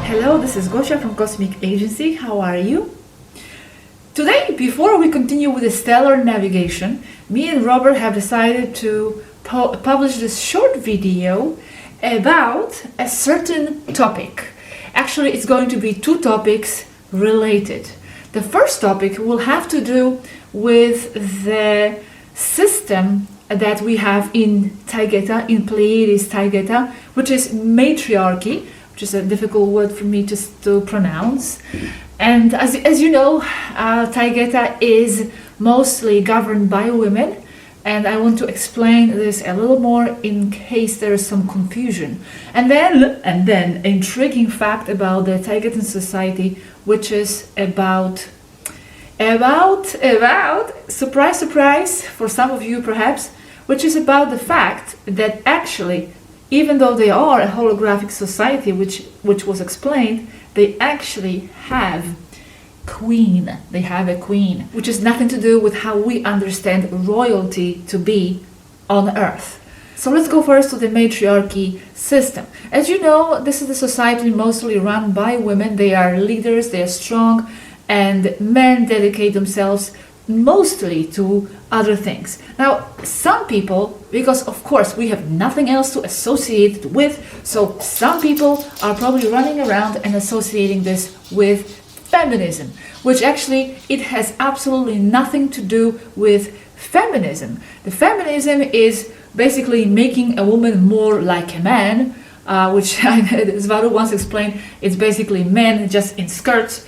Hello, this is Gosha from Cosmic Agency. How are you? Today, before we continue with the stellar navigation, me and Robert have decided to publish this short video about a certain topic. Actually, it's going to be two topics related. The first topic will have to do with the system that we have in TAYGETAN, in Pleiades TAYGETAN, which is Matriarchy, which is a difficult word for me to pronounce. And as you know, TAYGETAN is mostly governed by women, and I want to explain this a little more in case there is some confusion. And then intriguing fact about the TAYGETAN society, which is about surprise, surprise for some of you perhaps, which is about the fact that actually, even though they are a holographic society, which was explained, they actually have queen. They have a queen, which has nothing to do with how we understand royalty to be on Earth. So let's go first to the matriarchy system. As you know, this is a society mostly run by women. They are leaders, they are strong, and men dedicate themselves mostly to other things. Now, some people, because of course we have nothing else to associate it with, so some people are probably running around and associating this with feminism, which actually it has absolutely nothing to do with feminism. The feminism is basically making a woman more like a man, which as Svaru once explained, it's basically men just in skirts,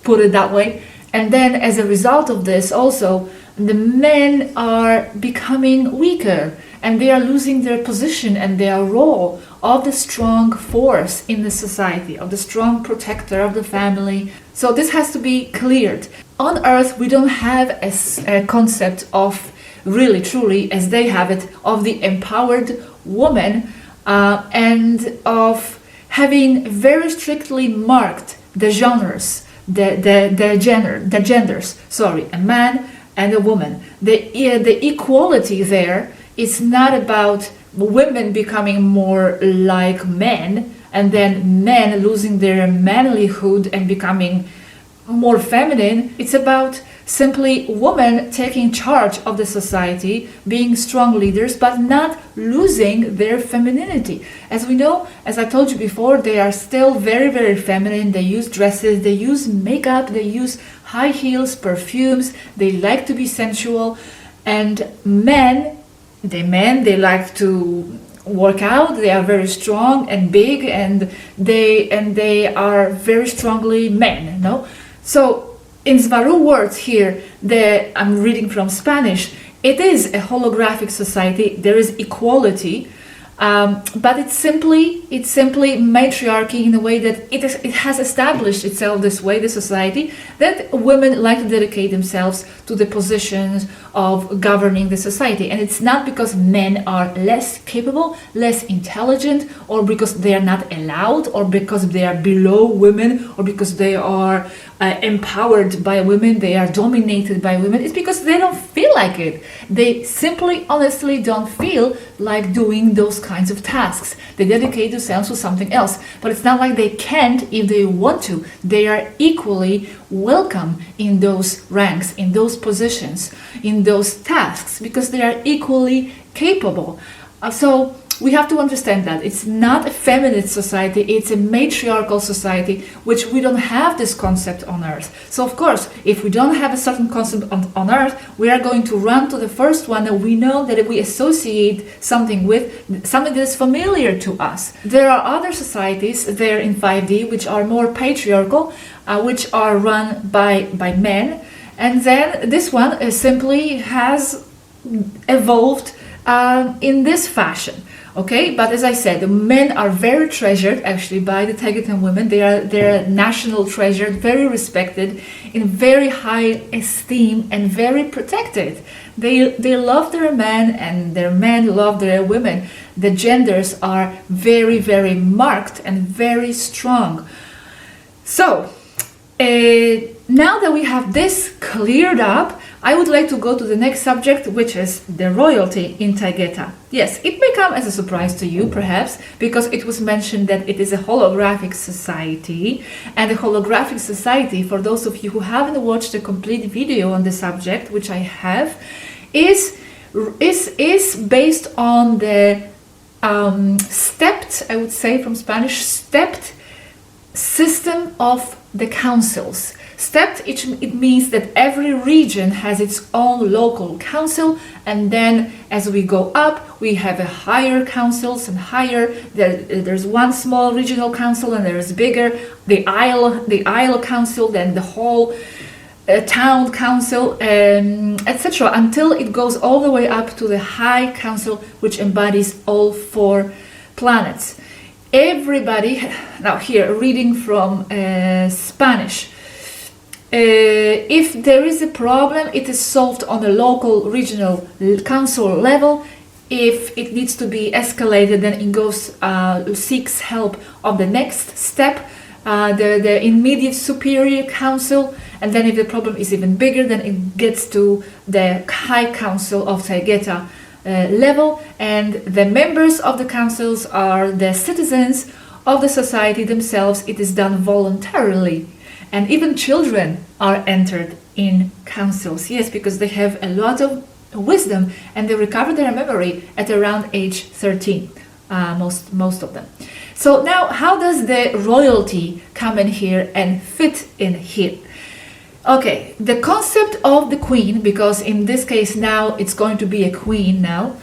put it that way. And then as a result of this also, the men are becoming weaker and they are losing their position and their role of the strong force in the society, of the strong protector of the family. So this has to be cleared. On Earth, we don't have a concept of really, truly, as they have it, of the empowered woman and of having very strictly marked the genres, the genders, a man and a woman. The equality there is not about women becoming more like men and then men losing their manlyhood and becoming more feminine. It's about simply women taking charge of the society, being strong leaders, but not losing their femininity. As we know, as I told you before, they are still very, very feminine. They use dresses, they use makeup, they use high heels, perfumes, they like to be sensual. And they like to work out, they are very strong and big, and they are very strongly men, no? So in Svaru words here, I'm reading from Spanish, it is a holographic society, there is equality, but it's simply matriarchy in a way that it has established itself this way, the society, that women like to dedicate themselves to the positions of governing the society. And it's not because men are less capable, less intelligent, or because they are not allowed, or because they are below women, or because they are empowered by women, they are dominated by women. It's because they don't feel like it. They simply, honestly don't feel like doing those kinds of tasks. They dedicate themselves to something else. But it's not like they can't if they want to. They are equally welcome in those ranks, in those positions, in those tasks, because they are equally capable. So we have to understand that it's not a feminist society, it's a matriarchal society, which we don't have this concept on Earth. So of course, if we don't have a certain concept on Earth, we are going to run to the first one that we know that we associate something with, something that is familiar to us. There are other societies there in 5D which are more patriarchal, which are run by men, and then this one simply has evolved in this fashion. Okay, but as I said, the men are very treasured actually by the TAYGETAN women. They're national treasured, very respected, in very high esteem, and very protected. They love their men, and their men love their women. The genders are very, very marked and very strong. So now that we have this cleared up, I would like to go to the next subject, which is the royalty in Taygeta. Yes, it may come as a surprise to you, perhaps, because it was mentioned that it is a holographic society, and a holographic society, for those of you who haven't watched a complete video on the subject, which I have, is based on the stepped, I would say from Spanish, stepped system of the councils. Stepped, it means that every region has its own local council, and then as we go up, we have a higher councils and higher. There's one small regional council, and there's bigger, the Isle council, then the whole town council, etc., until it goes all the way up to the high council, which embodies all 4 planets. Everybody, now here reading from Spanish, if there is a problem, it is solved on a local regional council level. If it needs to be escalated, then it goes seeks help of the next step, the immediate superior council, and then if the problem is even bigger, then it gets to the high council of Taygeta level, and the members of the councils are the citizens of the society themselves. It is done voluntarily, and even children are entered in councils. Yes, because they have a lot of wisdom and they recover their memory at around age 13, most of them. So now, how does the royalty come in here and fit in here? Okay, the concept of the queen, because in this case now it's going to be a queen now,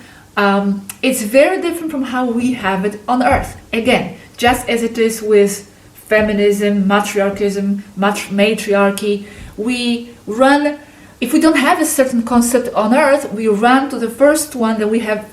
it's very different from how we have it on Earth. Again, just as it is with feminism, matriarchy, we run, if we don't have a certain concept on Earth, we run to the first one that we have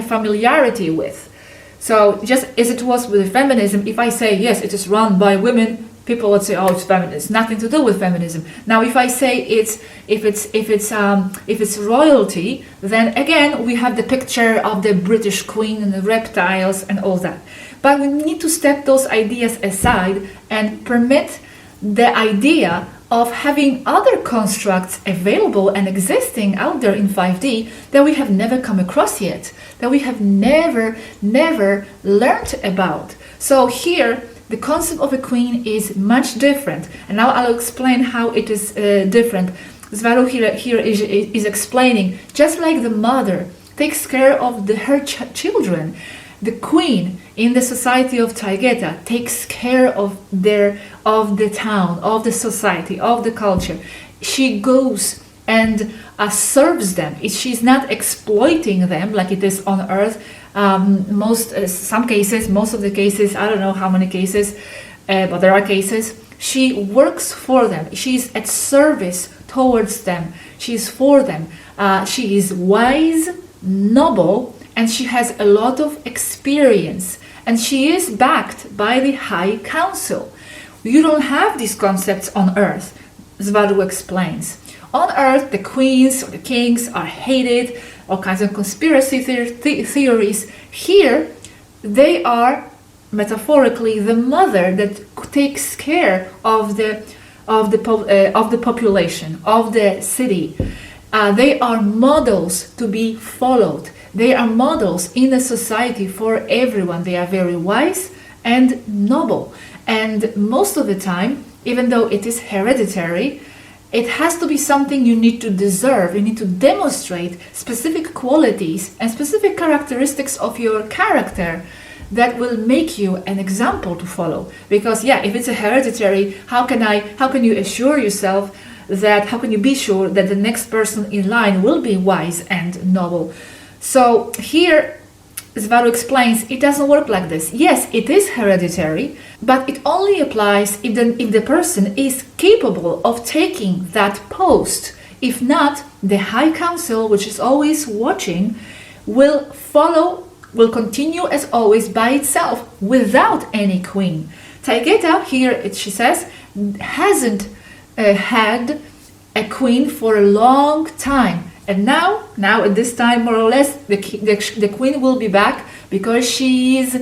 familiarity with. So just as it was with feminism, if I say yes, it is run by women, people would say, oh, it's feminist, nothing to do with feminism. Now, if I say if it's royalty, then again we have the picture of the British Queen and the reptiles and all that. But we need to step those ideas aside and permit the idea of having other constructs available and existing out there in 5D that we have never come across yet, that we have never learned about. So here, the concept of a queen is much different, and now I'll explain how it is different. Svaru here is explaining, just like the mother takes care of her children, the queen in the society of Taygeta takes care of the town, of the society, of the culture. She goes and serves them. She's not exploiting them like it is on Earth. Most of the cases, I don't know how many cases, but there are cases, she works for them. She's at service towards them. She's for them. She is wise, noble, and she has a lot of experience. And she is backed by the High Council. You don't have these concepts on Earth, Svaru explains. On Earth, the queens or the kings are hated, all kinds of conspiracy theories. Here, they are metaphorically the mother that takes care of the population, of the city. They are models to be followed. They are models in the society for everyone. They are very wise and noble. And most of the time, even though it is hereditary, it has to be something you need to deserve. You need to demonstrate specific qualities and specific characteristics of your character that will make you an example to follow. Because if it's a hereditary, how can you assure yourself that, how can you be sure that the next person in line will be wise and noble? So here, Svaru explains, it doesn't work like this. Yes, it is hereditary, but it only applies if the person is capable of taking that post. If not, the High Council, which is always watching, will continue as always by itself, without any queen. Taygeta, here she says, hasn't had a queen for a long time. And now at this time, more or less, the queen will be back because she's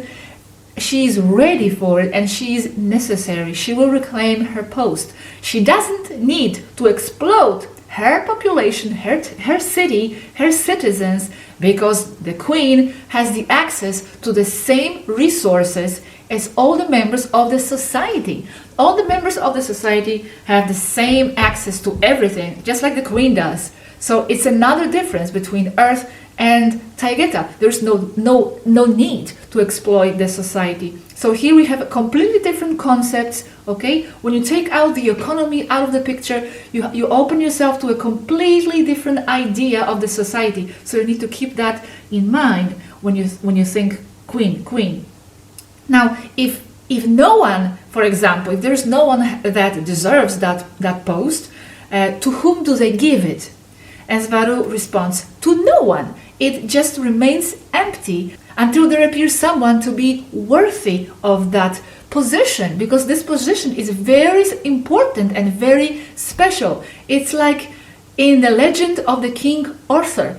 ready for it and she's necessary. She will reclaim her post. She doesn't need to explode her population, her city, her citizens, because the queen has the access to the same resources as all the members of the society. All the members of the society have the same access to everything, just like the queen does. So it's another difference between Earth and Taygeta. There's no need to exploit the society. So here we have a completely different concepts, okay? When you take out the economy out of the picture, you open yourself to a completely different idea of the society. So you need to keep that in mind when you think queen. Now, if no one, for example, if there's no one that deserves that post, to whom do they give it? And Svaru responds, to no one. It just remains empty until there appears someone to be worthy of that position, because this position is very important and very special. It's like in the legend of the King Arthur.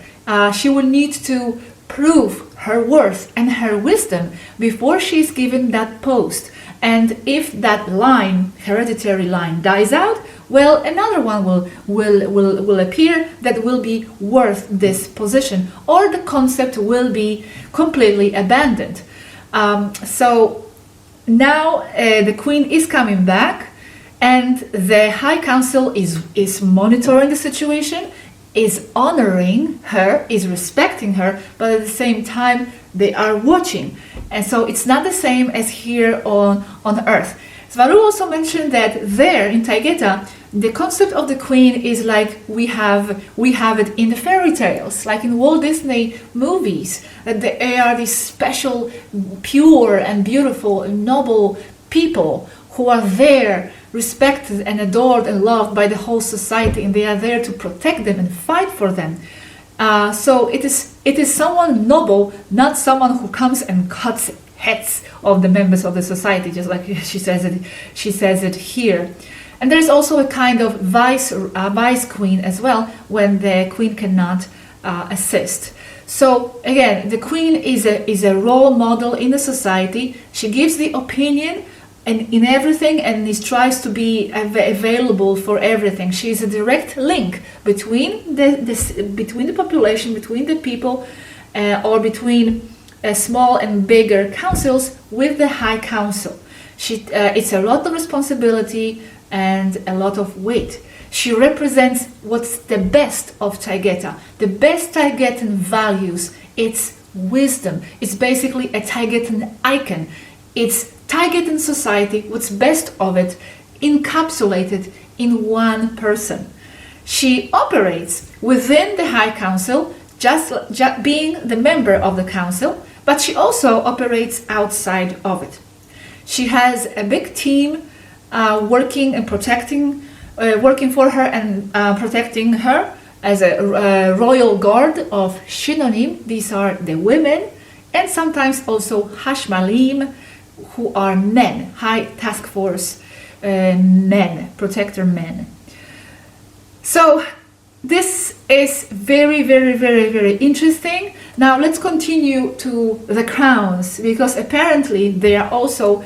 She will need to prove her worth and her wisdom before she is given that post. And if that line, hereditary line, dies out, well, another one will appear that will be worth this position, or the concept will be completely abandoned. So now the queen is coming back, and the High Council is monitoring the situation, is honoring her, is respecting her, but at the same time they are watching. And so it's not the same as here on Earth. Svaru also mentioned that there in Taygeta, the concept of the queen is like we have it in the fairy tales, like in Walt Disney movies, that they are these special, pure and beautiful and noble people who are there, respected and adored and loved by the whole society, and they are there to protect them and fight for them. So it is someone noble, not someone who comes and cuts heads of the members of the society, just like she says it here. And there's also a kind of vice queen as well, when the queen cannot assist. So again, the queen is a role model in the society. She gives the opinion and in everything, and tries to be available for everything. She is a direct link between the population, between the people, or between small and bigger councils with the High Council. It's a lot of responsibility and a lot of weight. She represents what's the best of Taygeta, the best Taygetan values. It's wisdom. It's basically a Taygetan icon. It's Taygetan society, what's best of it, encapsulated in one person. She operates within the High Council, just being the member of the council, but she also operates outside of it. She has a big team working for her and protecting her as a royal guard of Shinonim. These are the women, and sometimes also Hashmalim, who are men, high task force men, protector men. So this is very, very, very, very interesting. Now let's continue to the crowns, because apparently they also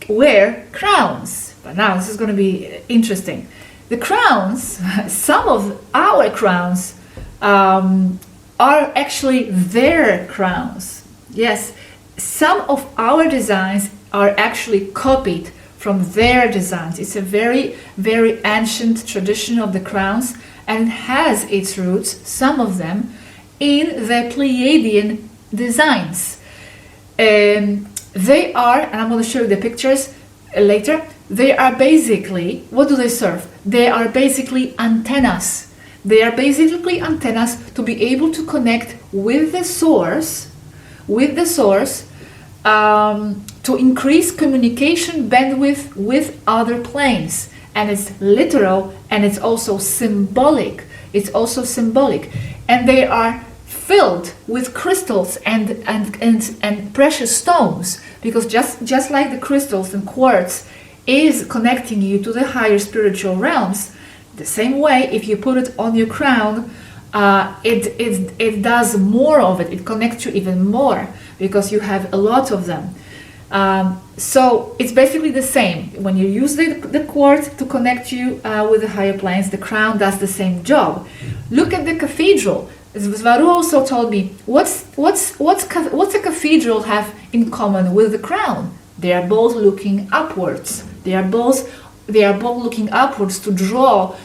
wear crowns. But now this is going to be interesting. The crowns, some of our crowns are actually their crowns. Yes, some of our designs are actually copied from their designs. It's a very, very ancient tradition of the crowns, and has its roots, some of them, in the Pleiadian designs. They are, and I'm going to show you the pictures later, they are basically, what do they serve? They are basically antennas. They are basically antennas to be able to connect with the source, to increase communication bandwidth with other planes. And it's literal, and it's also symbolic. And they are filled with crystals and precious stones, because just like the crystals and quartz is connecting you to the higher spiritual realms, the same way, if you put it on your crown, it does more of it. It connects you even more, because you have a lot of them. So it's basically the same. When you use the quartz to connect you with the higher planes, the crown does the same job. Look at the cathedral. Svaru also told me, what's a cathedral have in common with the crown? They are both looking upwards. They are both looking upwards to draw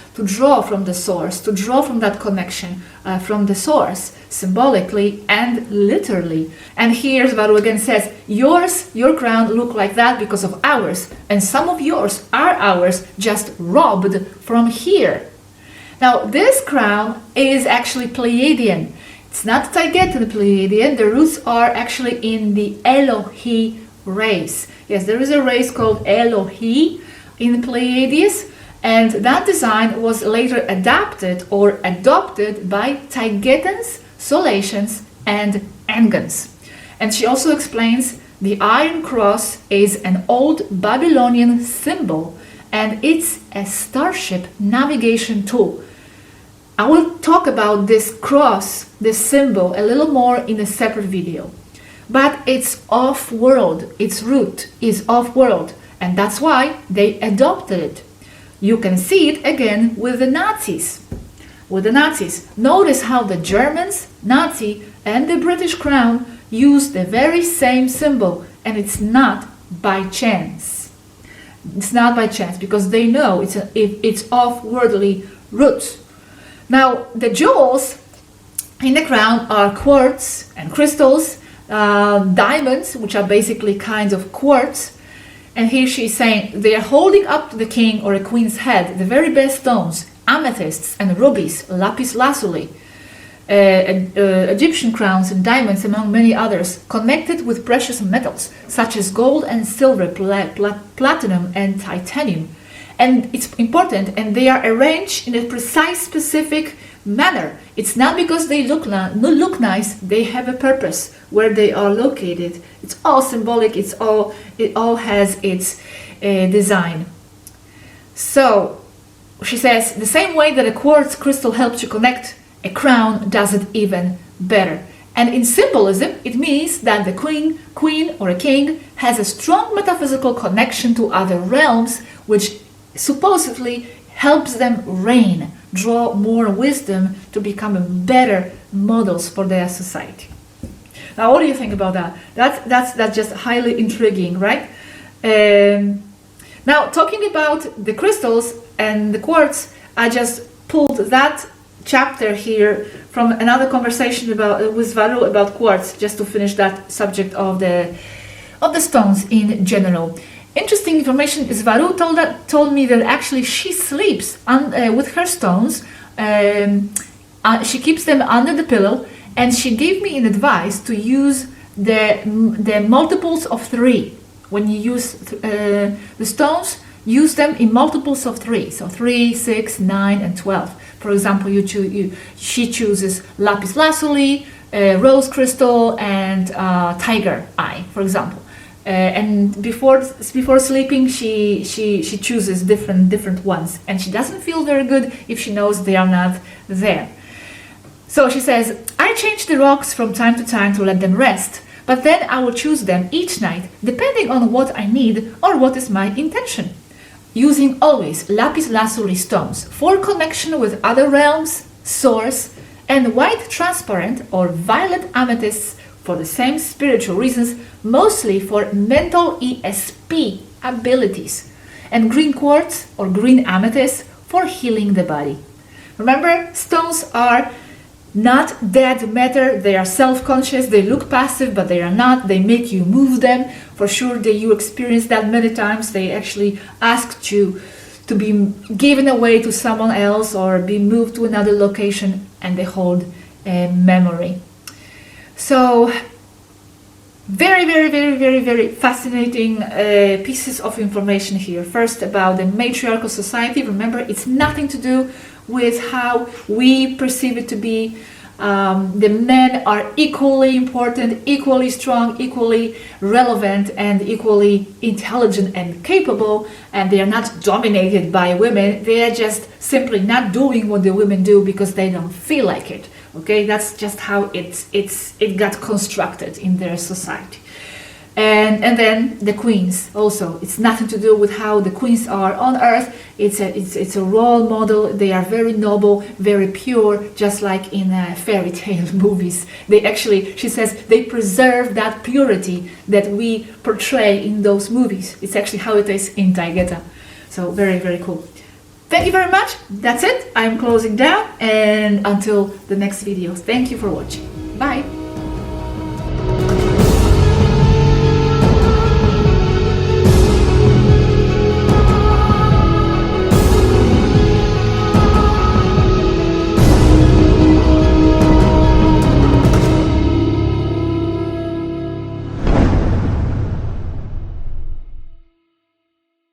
from the source, to draw from that connection from the source, symbolically and literally. And here Svaru again says, your crown look like that because of ours, and some of yours are ours, just robbed from here. Now this crown is actually Pleiadian. It's not TAYGETAN Pleiadian. The roots are actually in the Elohi race. Yes, there is a race called Elohi in Pleiades, and that design was later adapted or adopted by TAYGETANs, Solations, and Engans. And she also explains the Iron Cross is an old Babylonian symbol, and it's a starship navigation tool. I will talk about this cross, this symbol, a little more in a separate video. But it's off-world, its root is off-world, and that's why they adopted it. You can see it again with the Nazis. Notice how the Germans, Nazi, and the British crown use the very same symbol, and it's not by chance. It's not by chance, because they know it's off-worldly roots. Now, the jewels in the crown are quartz and crystals, diamonds, which are basically kinds of quartz. And here she's saying they are holding up to the king or a queen's head the very best stones, amethysts and rubies, lapis lazuli, Egyptian crowns and diamonds, among many others, connected with precious metals such as gold and silver, platinum and titanium. And it's important, and they are arranged in a precise, specific manner. It's not because they look nice, they have a purpose where they are located. It's all symbolic, it all has its design. So she says, the same way that a quartz crystal helps you connect, a crown does it even better. And in symbolism, it means that the queen or a king has a strong metaphysical connection to other realms, which supposedly helps them reign, draw more wisdom to become better models for their society. Now, what do you think about that? That's just highly intriguing, right? Now, talking about the crystals and the quartz, I just pulled that chapter here from another conversation with Svaru about quartz, just to finish that subject of the stones in general. Interesting information is Svaru told me that actually she sleeps with her stones. She keeps them under the pillow, and she gave me an advice to use the multiples of 3. When you use the stones, use them in multiples of 3. So 3, 6, 9, and 12. For example, she chooses lapis lazuli, rose crystal, and tiger eye, for example. And before sleeping, she chooses different ones, and she doesn't feel very good if she knows they are not there. So she says, I change the rocks from time to time to let them rest, but then I will choose them each night depending on what I need or what is my intention, using always lapis lazuli stones for connection with other realms, source, and white transparent or violet amethysts for the same spiritual reasons, mostly for mental ESP abilities, and green quartz or green amethyst for healing the body. Remember, stones are not dead matter, they are self-conscious, they look passive, but they are not, they make you move them. For sure that you experience that many times, they actually asked you to be given away to someone else or be moved to another location, and they hold a memory. So, very fascinating pieces of information here. First, about the matriarchal society. Remember, it's nothing to do with how we perceive it to be. The men are equally important, equally strong, equally relevant, and equally intelligent and capable, and they are not dominated by women. They are just simply not doing what the women do because they don't feel like it. Okay, that's just how it got constructed in their society. And then the queens also. It's nothing to do with how the queens are on earth. It's a role model. They are very noble, very pure, just like in fairy tale movies. They actually, she says, they preserve that purity that we portray in those movies. It's actually how it is in Taygeta. So very, very cool. Thank you very much. That's it. I'm closing down, and until the next video. Thank you for watching. Bye.